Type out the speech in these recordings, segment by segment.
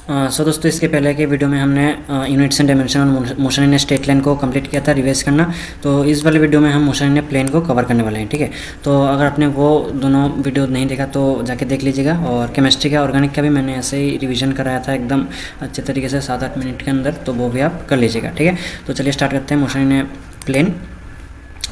सो दोस्तों, इसके पहले के वीडियो में हमने यूनिट्स एंड डायमेंशन और मोशन इन स्ट्रेट लाइन को कंप्लीट किया था रिवाइज करना। तो इस वाले वीडियो में हम मोशन इन प्लेन को कवर करने वाले हैं। ठीक है, तो अगर आपने वो दोनों वीडियो नहीं देखा तो जाके देख लीजिएगा। और केमिस्ट्री का, ऑर्गेनिक का भी मैंने ऐसे ही रिविजन कराया था एकदम अच्छे तरीके से 7-8 मिनट के अंदर, तो वो भी आप कर लीजिएगा। ठीक है, तो चलिए स्टार्ट करते हैं मोशन इन प्लेन।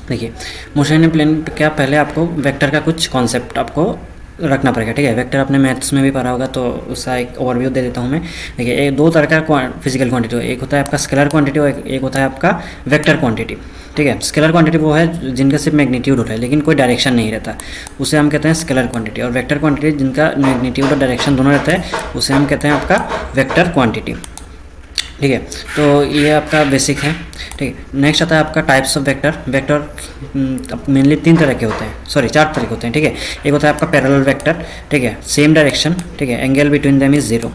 देखिए, मोशन इन प्लेन क्या, पहले आपको वेक्टर का कुछ कॉन्सेप्ट आपको रखना पड़ेगा। ठीक है, वेक्टर अपने मैथ्स में भी पढ़ा होगा, तो उसका एक ओवरव्यू दे देता हूँ मैं। देखिए, एक दो तरह का फिजिकल क्वांटिटी, एक होता है आपका स्केलर क्वांटिटी और एक होता है आपका वेक्टर क्वांटिटी। ठीक है, स्केलर क्वांटिटी वो है जिनका सिर्फ मैग्नीट्यूड होता है लेकिन कोई डायरेक्शन नहीं रहता, उसे हम कहते हैं स्केलर क्वांटिटी। और वेक्टर क्वांटिटी जिनका मैग्नीट्यूड और डायरेक्शन दोनों रहता है, उसे हम कहते हैं आपका वेक्टर क्वांटिटी। ठीक है, तो ये आपका बेसिक है। ठीक है, नेक्स्ट आता है आपका types of vector. Vector mainly 3 तरह के होते हैं, 4 तरह के होते हैं। ठीक है, एक होता है आपका पैरेलल वेक्टर। ठीक है, सेम डायरेक्शन। ठीक है, angle between them is 0।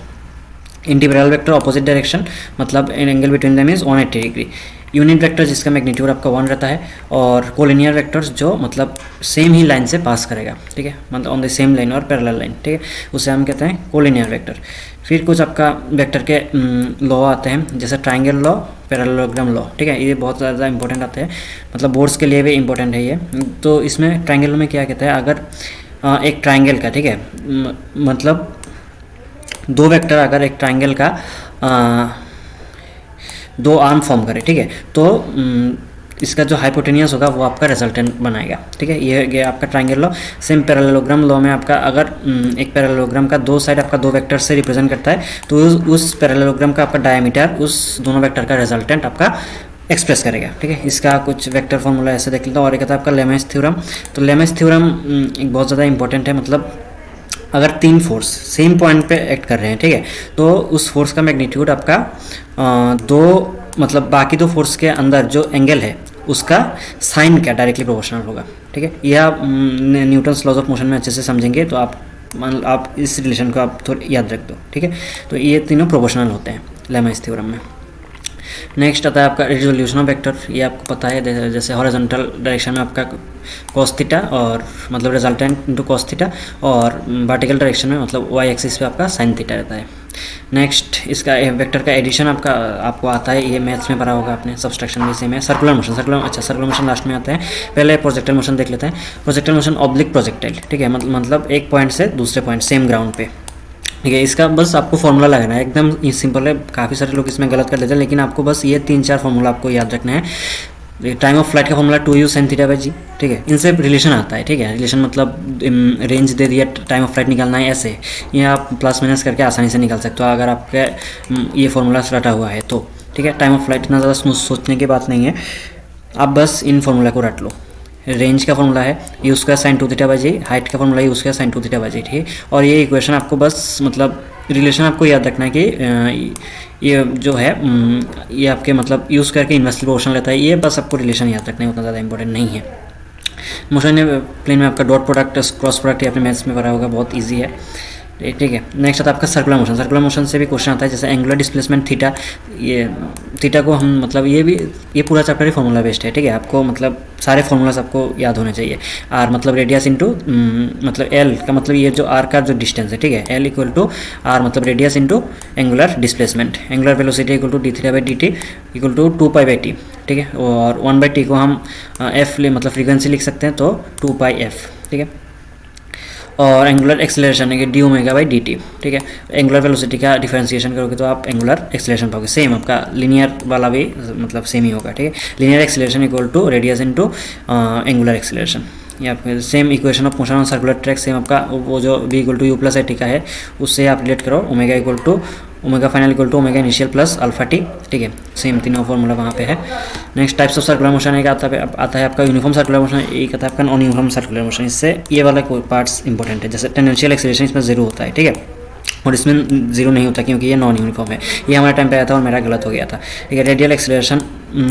Antiparallel vector opposite direction, मतलब angle between them is 180 degree. Unit vector जिसका मैग्नीट्यूड आपका 1 रहता है। और कोलिनियर वेक्टर्स जो मतलब सेम ही लाइन से पास करेगा। ठीक है, मतलब ऑन द सेम लाइन और पैरेलल लाइन। ठीक है, उसे हम कहते हैं कोलिनियर वेक्टर। फिर कुछ आपका वेक्टर के लॉ आते हैं, जैसे ट्राइंगल लॉ, पैरेललोग्राम लॉ। ठीक है, ये बहुत ज़्यादा इंपॉर्टेंट आते हैं, मतलब बोर्ड्स के लिए भी इंपॉर्टेंट है ये। तो इसमें ट्राइंगल में क्या कहता है, अगर एक ट्राइंगल का, ठीक है, मतलब 2 वेक्टर अगर एक ट्राइंगल का 2 आर्म फॉर्म करे, ठीक है, तो इसका जो हाइपोटेनियस होगा वो आपका रिजल्टेंट बनाएगा। ठीक है, ये आपका triangle law. Same parallelogram law में आपका अगर एक पैरेललोग्राम का 2 साइड आपका 2 वेक्टर से रिप्रेजेंट करता है, तो उस पैरेललोग्राम का आपका डायमीटर उस दोनों वेक्टर का रिजल्टेंट आपका एक्सप्रेस करेगा। ठीक है, इसका कुछ वेक्टर फॉर्मूला ऐसे देख लेता हूँ। और एक आता है आपका लेमेस थ्योरम। तो लेमेस थ्योरम एक बहुत ज़्यादा इंपॉर्टेंट है, मतलब अगर 3 फोर्स सेम पॉइंट पे एक्ट कर रहे हैं, ठीक है, तो उस फोर्स का मैग्नीट्यूड आपका 2, मतलब बाकी 2 फोर्स के अंदर जो एंगल है उसका साइन क्या डायरेक्टली प्रोपोर्शनल होगा। ठीक है, यह आप न्यूटन्स लॉज ऑफ मोशन में अच्छे से समझेंगे, तो आप इस रिलेशन को आप थोड़ा याद रख दो। ठीक है, तो ये तीनों प्रोपोर्शनल होते हैं लेमेस थ्योरम में। नेक्स्ट आता है आपका रिजोल्यूशन ऑफ वेक्टर। ये आपको पता है, जैसे हॉरिजॉन्टल डायरेक्शन में आपका cos थीटा और मतलब रिजल्टेंट इनटू cos थीटा, और वर्टिकल डायरेक्शन में मतलब y एक्सिस पे आपका sin थीटा रहता है। नेक्स्ट इसका वेक्टर का एडिशन आपको आता है, ये मैथ्स में पढ़ा होगा आपने, सब्सट्रैक्शन में सेम है। Circular motion, circular motion last में आता है। पहले प्रोजेक्टाइल मोशन देख लेते हैं। Projectile motion oblique projectile. ठीक है, मतलब एक पॉइंट से दूसरे पॉइंट सेम ग्राउंड पे। ठीक है, इसका बस आपको फॉर्मूला लगाना है, एकदम सिंपल है। काफ़ी सारे लोग इसमें गलत कर लेते हैं, लेकिन आपको बस ये 3-4 फॉर्मूला आपको याद रखना है। टाइम ऑफ फ्लाइट का formula 2u sin theta by g. ठीक है, इनसे रिलेशन आता है। ठीक है, रिलेशन मतलब रेंज दे दिया, टाइम ऑफ फ्लाइट निकालना है, ऐसे ये आप प्लस माइनस करके आसानी से निकाल सकते हो अगर आपके ये फॉर्मूला रटा हुआ है तो। ठीक है, टाइम ऑफ फ्लाइट इतना ज़्यादा सोचने की बात नहीं है, आप बस इन फॉर्मूला को रट लो। रेंज का फॉर्मूला है u square sin 2 theta by g, height का फॉर्मूला है u square sin 2 theta by g. ठीक है, और ये इक्वेशन आपको बस मतलब रिलेशन आपको याद रखना है कि ये जो है ये आपके मतलब यूज़ करके इन्वर्सली प्रोपोर्शनल रहता है। ये बस आपको रिलेशन याद रखना है, उतना ज़्यादा इंपॉर्टेंट नहीं है। मोशन प्लेन में आपका डॉट प्रोडक्ट, क्रॉस प्रोडक्ट ये अपने मैथ्स में पढ़ा होगा, बहुत ईजी है। ठीक है, नेक्स्ट आता है आपका सर्कुलर मोशन। सर्कुलर मोशन से भी क्वेश्चन आता है, जैसे एंगुलर डिस्प्लेसमेंट थीटा। ये थीटा को हम मतलब ये पूरा चैप्टर ही फॉर्मूला बेस्ड है। ठीक है, आपको मतलब सारे फॉर्मूलाज आपको याद होने चाहिए। आर मतलब रेडियस इंटू मतलब एल का मतलब ये जो आर का जो डिस्टेंस है, ठीक है, एल इक्वल टू आर मतलब radius into angular displacement. Angular velocity equal to D theta by D T equal to 2π/t। ठीक है, और 1/t को हम एफ मतलब फ्रीक्वेंसी लिख सकते हैं, तो 2πf। ठीक है, और एंगुलर एक्सेलरेशन है कि D omega by D T. ठीक है, एंगुलर वेलोसिटी का डिफरेंशिएशन करोगे तो आप एंगुलर एक्सेलरेशन पाओगे। सेम आपका लीनियर वाला भी मतलब सेम ही होगा। ठीक है, linear acceleration equal to radius into angular acceleration. ये आपके same equation of motion on circular track, same आपका वो जो v equal to U plus I T का है उससे आप रिलेट करो। Omega equal to omega final equal to omega initial plus alpha T. ठीक है, सेम तीनों फॉर्मूला वहाँ पे है। Next types of circular motion एक आता है आपका यूनिफॉर्म सर्कुलर मोशन, एक आता है आपका नॉन यूनिफॉर्म सर्कुलर मोशन। इससे ये वाला पार्ट्स इंपॉर्टेंट है, जैसे टेंजेंशियल एक्सेलरेशन इसमें 0 होता है। ठीक है, और इसमें 0 नहीं होता क्योंकि ये नॉन यूनिफॉर्म है। ये हमारे टाइम पे आया था और मेरा गलत हो गया था। ठीक है, रेडियल एक्सेलरेशन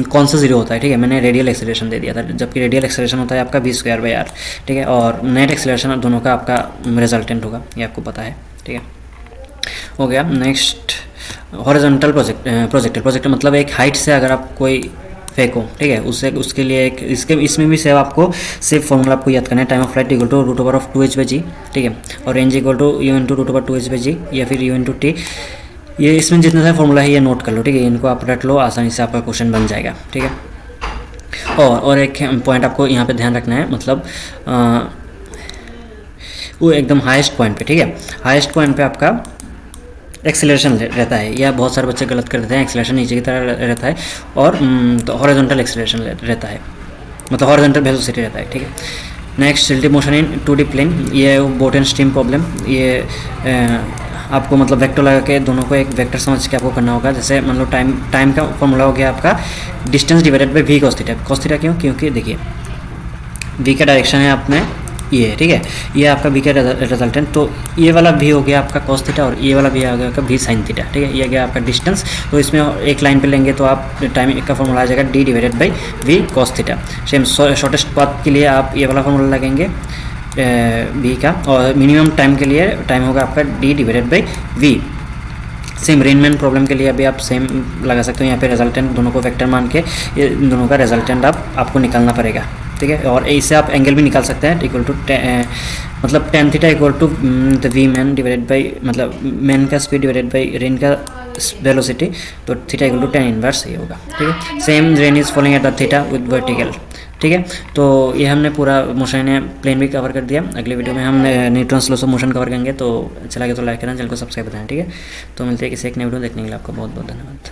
कौन सा 0 होता है, ठीक है, मैंने रेडियल एक्सेलरेशन दे दिया था, जबकि रेडियल एक्सेलरेशन होता है आपका v²/r। ठीक है, और नेट एक्सेलरेशन दोनों का आपका रिजल्टेंट होगा, ये आपको पता है। ठीक है, हो गया। नेक्स्ट हॉरिजॉन्टल प्रोजेक्टाइल मतलब एक हाइट से अगर आप कोई फेंको, ठीक है, उसके लिए एक इसमें भी सेव आपको फॉर्मूला आपको याद करना है। Time of flight equal to √2h/g। ठीक है, और range equal to u × √2h/g या फिर u × t। ये इसमें जितने सारे फॉर्मूला है ये नोट कर लो, ठीक है, इनको आप रट लो, आसानी से आपका क्वेश्चन बन जाएगा, ठीक है। और एक पॉइंट आपको यहाँ पे ध्यान रखना है, मतलब वो एकदम हाईएस्ट पॉइंट पे, ठीक है, हाईएस्ट पॉइंट पे आपका एक्सेलरेशन रहता है, या बहुत सारे बच्चे गलत कर देते हैं, एक्सेलरेशन नीचे की तरह रहता है, और तो हॉरिजॉन्टल एक्सेलरेशन रहता है, मतलब हॉरिजॉन्टल वेलोसिटी रहता है, ठीक है। Next relative motion in 2D plane, ये बोट एंड स्ट्रीम प्रॉब्लम, ये आपको मतलब वेक्टर लगा के दोनों को एक वेक्टर समझ के आपको करना होगा। जैसे मान लो टाइम का फॉर्मूला हो गया आपका distance divided by V cos theta. Cos theta क्यों? क्योंकि देखिए वी का डायरेक्शन है आपने ये, ठीक है, ये आपका वी का रिजल्टेंट, तो ये वाला भी हो गया आपका कॉस थीटा और ये वाला भी आ गया आपका वी साइन थीटा, ठीक है, ये गया आपका डिस्टेंस। तो इसमें एक लाइन पे लेंगे तो आप टाइम का फॉर्मूला आ जाएगा D divided by V cos theta. Same shortest path के लिए आप ये वाला फॉर्मूला लगेंगे वी का, और मिनिमम टाइम के लिए टाइम होगा आपका D divided by V. Same rain man problem के लिए अभी आप सेम लगा सकते हो, यहाँ पे रिजल्टेंट दोनों को वेक्टर मान के ये दोनों का रिजल्टेंट आपको निकालना पड़ेगा, ठीक है। और इससे आप एंगल भी निकाल सकते हैं, इक्वल टू मतलब tan theta equal to V man divided by, मतलब मैन का स्पीड डिवाइडेड बाई रेन का वेलोसिटी, तो theta equal to tan inverse ये होगा, ठीक है। Same rain is following at the theta with vertical, ठीक है। तो ये हमने पूरा मोशन प्लेन भी कवर कर दिया। अगले वीडियो में हम Newton's loss of motion cover करेंगे। तो चला गया तो लाइक करना, चैनल को सब्सक्राइब करना, ठीक है। तो मिलते हैं किसी एक नए वीडियो देखने के लिए। आपका बहुत बहुत धन्यवाद।